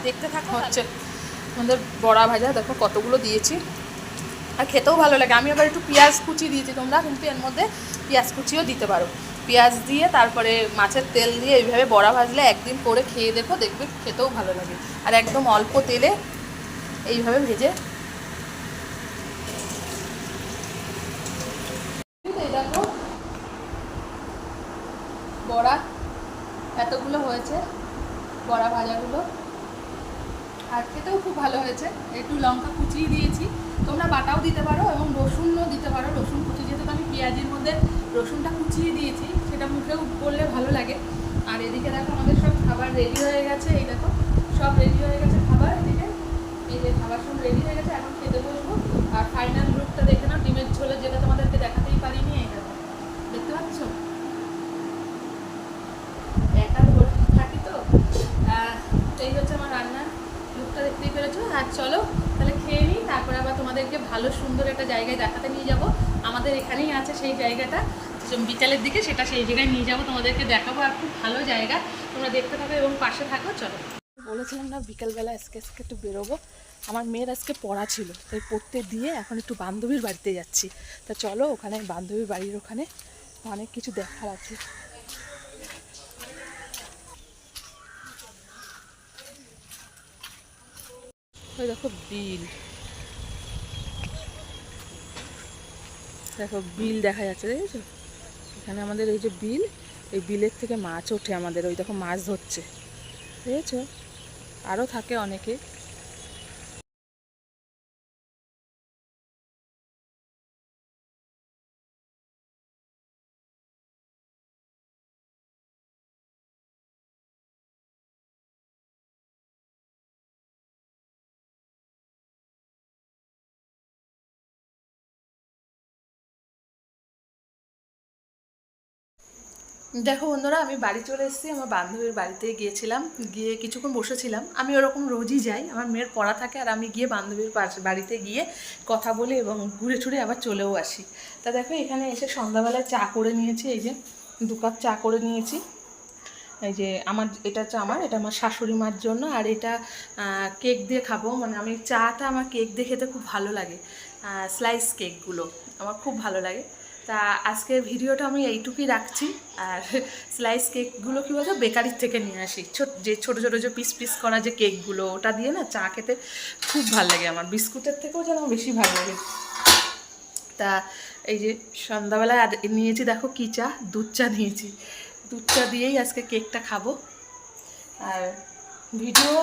দেখতে থাকো হচ্ছে আমাদের বড়া ভাজা, দেখো কতগুলো দিয়েছি, আর খেতেও ভালো লাগে। আমি আবার একটু পেঁয়াজ কুচি দিয়েছি, তোমরা কিন্তু এর মধ্যে পেঁয়াজ কুচিও দিতে পারো। পেঁয়াজ দিয়ে তারপরে মাছের তেল দিয়ে এইভাবে বড়া ভাজলে একদিন করে খেয়ে দেখো, দেখবে খেতেও ভালো লাগে। আর একদম অল্প তেলে এইভাবে ভেজে দেখো বড়া এতগুলো হয়েছে, বড়া ভাজাগুলো, আর খেতেও খুব ভালো হয়েছে। একটু লঙ্কা কুচিয়ে দিয়েছি, তোমরা বাটাও দিতে পারো এবং রসুনও দিতে পারো। রসুন কুচি, যেহেতু আমি পেঁয়াজের মধ্যে রসুনটা কুচিয়ে দিয়েছি, সেটা মুখেও বললে ভালো লাগে। আর এদিকে দেখো আমাদের সব খাবার রেডি হয়ে গেছে, এই দেখো সব রেডি হয়ে গেছে খাবার। এদিকে এই যে খাবার সব রেডি হয়ে গেছে, এখন খেতে বসবো। আর ফাইনাল লুকটা দেখে নাও, ডিমের ঝোলে, যেটা তোমাদেরকে দেখাতেই পারিনি, এই দেখো দেখতে পাচ্ছ, একা থাকি তো, এই হচ্ছে আমার রান্নার লুকটা, দেখতেই পেরেছো। আর চলো তাহলে খেয়ে নিই, তারপরে আবার তোমাদেরকে ভালো সুন্দর একটা জায়গায় দেখাতে নিয়ে যাব। আমাদের এখানেই আছে সেই জায়গাটা, বিকালের দিকে সেটা সেই জায়গায় নিয়ে যাব, তোমাদেরকে দেখাবো। আর খুব ভালো জায়গা, তোমরা দেখতে থাকো এবং পাশে থাকো। চলো, বলেছিলাম না বিকালবেলা আজকে একটু বেরোবো, আমার মেয়ের আজকে পড়া ছিল, তাই পড়তে দিয়ে এখন একটু বান্ধবীর বাড়িতে যাচ্ছি। তা চলো, ওখানে বান্ধবীর বাড়ির ওখানে অনেক কিছু দেখার আছে। ওই দেখো বিল, দেখো বিল দেখা যাচ্ছে, দেখেছো? এখানে আমাদের এই যে বিল, এই বিলের থেকে মাছ ওঠে আমাদের, ওই দেখো মাছ ধরছে, দেখেছো? আরও থাকে অনেকে। দেখো বন্ধুরা, আমি বাড়ি চলে এসেছি, আমার বান্ধবীর বাড়িতে গিয়েছিলাম, গিয়ে কিছুক্ষণ বসেছিলাম। আমি ওরকম রোজই যাই, আমার মেয়ের পড়া থাকে, আর আমি গিয়ে বান্ধবীর বাড়িতে গিয়ে কথা বলি এবং ঘুরে টুরে আবার চলেও আসি। তা দেখো এখানে এসে সন্ধ্যাবেলায় চা করে নিয়েছি, এই যে 2 কাপ চা করে নিয়েছি। এই যে আমার এটা হচ্ছে এটা আমার শাশুড়ি মার জন্য, আর এটা কেক দিয়ে খাবো। মানে আমি চাটা আমার কেক দিয়ে খেতে খুব ভালো লাগে, স্লাইস কেকগুলো আমার খুব ভালো লাগে। তা আজকের ভিডিওটা আমি এইটুকুই রাখছি। আর স্লাইস কেকগুলো কী বলতো, বেকারির থেকে নিয়ে আসি, যে ছোটো ছোটো যে পিস পিস করা যে কেকগুলো, ওটা দিয়ে না চা খেতে খুব ভালো লাগে আমার, বিস্কুটের থেকেও যেন বেশি ভালো লাগে। তা এই যে সন্ধ্যাবেলায় আর নিয়েছি, দেখো কী চা, দুধ চা নিয়েছি, দুধ চা দিয়েই আজকে কেকটা খাবো। আর ভিডিও